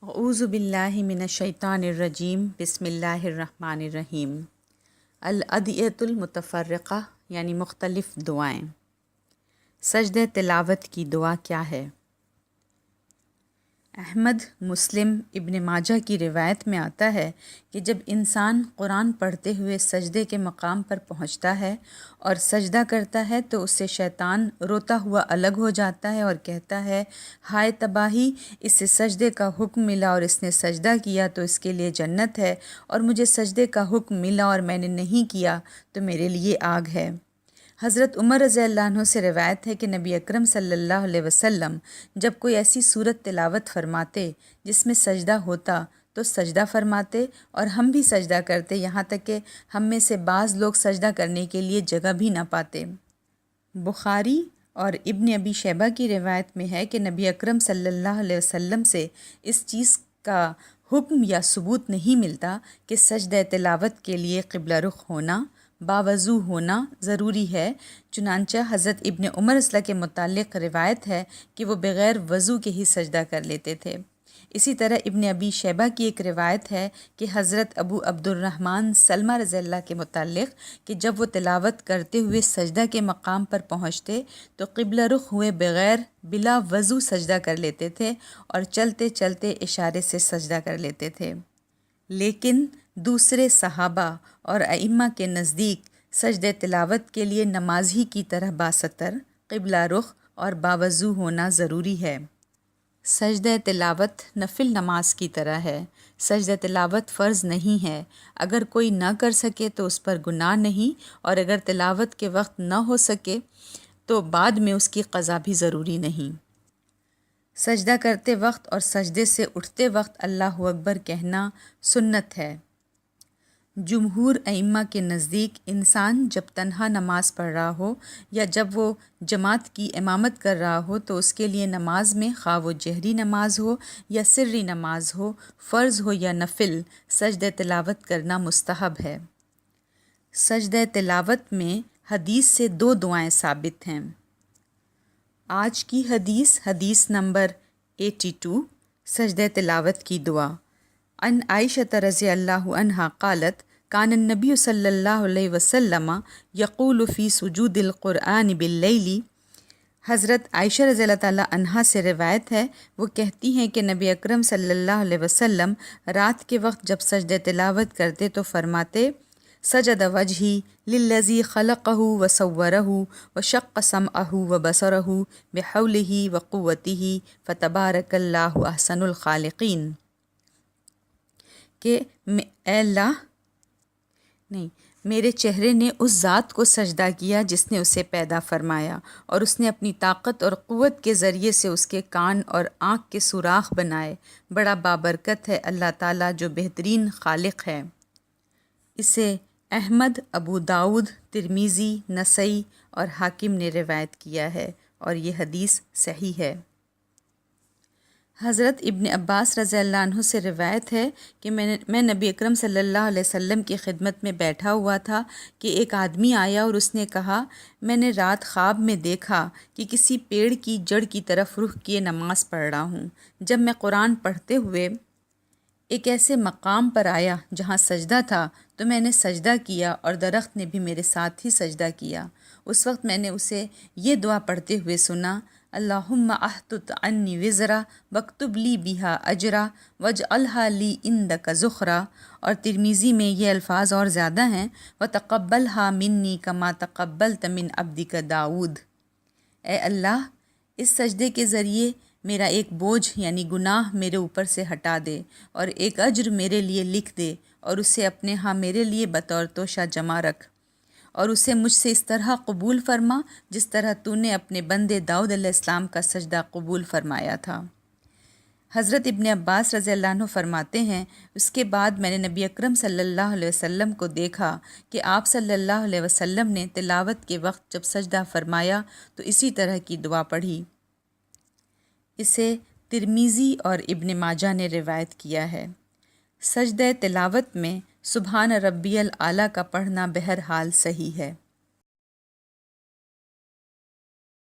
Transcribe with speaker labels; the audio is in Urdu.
Speaker 1: اعوذ باللہ من الشیطان الرجیم بسم اللہ الرحمن الرحیم۔ الادعیۃ المتفرقہ یعنی مختلف دعائیں۔ سجدہ تلاوت کی دعا کیا ہے؟ احمد، مسلم، ابن ماجہ کی روایت میں آتا ہے کہ جب انسان قرآن پڑھتے ہوئے سجدے کے مقام پر پہنچتا ہے اور سجدہ کرتا ہے تو اس سے شیطان روتا ہوا الگ ہو جاتا ہے اور کہتا ہے، ہائے تباہی، اس سے سجدے کا حکم ملا اور اس نے سجدہ کیا تو اس کے لیے جنت ہے، اور مجھے سجدے کا حکم ملا اور میں نے نہیں کیا تو میرے لیے آگ ہے۔ حضرت عمر رضی اللہ عنہ سے روایت ہے کہ نبی اکرم صلی اللہ علیہ وسلم جب کوئی ایسی صورت تلاوت فرماتے جس میں سجدہ ہوتا تو سجدہ فرماتے، اور ہم بھی سجدہ کرتے، یہاں تک کہ ہم میں سے بعض لوگ سجدہ کرنے کے لیے جگہ بھی نہ پاتے۔ بخاری اور ابن ابی شیبہ کی روایت میں ہے کہ نبی اکرم صلی اللہ علیہ وسلم سے اس چیز کا حکم یا ثبوت نہیں ملتا کہ سجدہ تلاوت کے لیے قبلہ رخ ہونا، باوضو ہونا ضروری ہے۔ چنانچہ حضرت ابن عمر رضی اللہ کے متعلق روایت ہے کہ وہ بغیر وضو کے ہی سجدہ کر لیتے تھے۔ اسی طرح ابن ابی شیبہ کی ایک روایت ہے کہ حضرت ابو عبد الرحمن سلمہ رضی اللہ کے متعلق کہ جب وہ تلاوت کرتے ہوئے سجدہ کے مقام پر پہنچتے تو قبلہ رخ ہوئے بغیر بلا وضو سجدہ کر لیتے تھے اور چلتے چلتے اشارے سے سجدہ کر لیتے تھے۔ لیکن دوسرے صحابہ اور ائمہ کے نزدیک سجدہ تلاوت کے لیے نماز ہی کی طرح باستر، قبلہ رخ اور باوضو ہونا ضروری ہے۔ سجدہ تلاوت نفل نماز کی طرح ہے۔ سجدہ تلاوت فرض نہیں ہے۔ اگر کوئی نہ کر سکے تو اس پر گناہ نہیں، اور اگر تلاوت کے وقت نہ ہو سکے تو بعد میں اس کی قضا بھی ضروری نہیں۔ سجدہ کرتے وقت اور سجدے سے اٹھتے وقت اللہ اکبر کہنا سنت ہے۔ جمہور ائمہ کے نزدیک انسان جب تنہا نماز پڑھ رہا ہو یا جب وہ جماعت کی امامت کر رہا ہو تو اس کے لیے نماز میں خواہ وہ جہری نماز ہو یا سری نماز ہو، فرض ہو یا نفل، سجدہ تلاوت کرنا مستحب ہے۔ سجدہ تلاوت میں حدیث سے 2 دعائیں ثابت ہیں۔ آج کی حدیث نمبر 82، سجدہ تلاوت کی دعا۔ عن عائشہ رضی اللہ عنہا قالت کان النبی صلی اللہ علیہ وسلم یقول فی سجود القرآن باللیل۔ حضرت عائشہ رضی اللہ تعالیٰ عنہا سے روایت ہے، وہ کہتی ہیں کہ نبی اکرم صلی اللہ علیہ وسلم رات کے وقت جب سجدہ تلاوت کرتے تو فرماتے، سجد وجہی للذی خلقہ وصورہ وشق سمعہ وبصرہ بحولہ وقوتہ فتبارک اللہ احسن الخالقین، کہ اے اللہ، میرے چہرے نے اس ذات کو سجدہ کیا جس نے اسے پیدا فرمایا، اور اس نے اپنی طاقت اور قوت کے ذریعے سے اس کے کان اور آنکھ کے سوراخ بنائے۔ بڑا بابرکت ہے اللہ تعالیٰ جو بہترین خالق ہے۔ اسے احمد، ابو داؤد، ترمذی، نسائی اور حاکم نے روایت کیا ہے، اور یہ حدیث صحیح ہے۔ حضرت ابن عباس رضی اللہ عنہ سے روایت ہے کہ میں نبی اکرم صلی اللہ علیہ وسلم کی خدمت میں بیٹھا ہوا تھا کہ ایک آدمی آیا اور اس نے کہا، میں نے رات خواب میں دیکھا کہ کسی پیڑ کی جڑ کی طرف رخ کیے نماز پڑھ رہا ہوں۔ جب میں قرآن پڑھتے ہوئے ایک ایسے مقام پر آیا جہاں سجدہ تھا تو میں نے سجدہ کیا اور درخت نے بھی میرے ساتھ ہی سجدہ کیا۔ اس وقت میں نے اسے یہ دعا پڑھتے ہوئے سنا، اللہم احطط عنی وزرا واکتب لی بہا اجرا واجعلھا لی عندک ذخرا، اور ترمذی میں یہ الفاظ اور زیادہ ہیں، وتقبلھا منی کما تقبلت من عبدک داؤد۔ اے اللہ، اس سجدے کے ذریعے میرا ایک بوجھ یعنی گناہ میرے اوپر سے ہٹا دے، اور ایک اجر میرے لیے لکھ دے، اور اسے اپنے ہاں میرے لیے بطور توشہ جمع رکھ، اور اسے مجھ سے اس طرح قبول فرما جس طرح تو نے اپنے بندے داؤد علیہ السلام کا سجدہ قبول فرمایا تھا۔ حضرت ابن عباس رضی اللہ عنہ فرماتے ہیں، اس کے بعد میں نے نبی اکرم صلی اللہ علیہ وسلم کو دیکھا کہ آپ صلی اللہ علیہ وسلم نے تلاوت کے وقت جب سجدہ فرمایا تو اسی طرح کی دعا پڑھی۔ اسے ترمذی اور ابن ماجہ نے روایت کیا ہے۔ سجدہ تلاوت میں سبحان ربی الاعلیٰ کا پڑھنا بہرحال صحیح ہے۔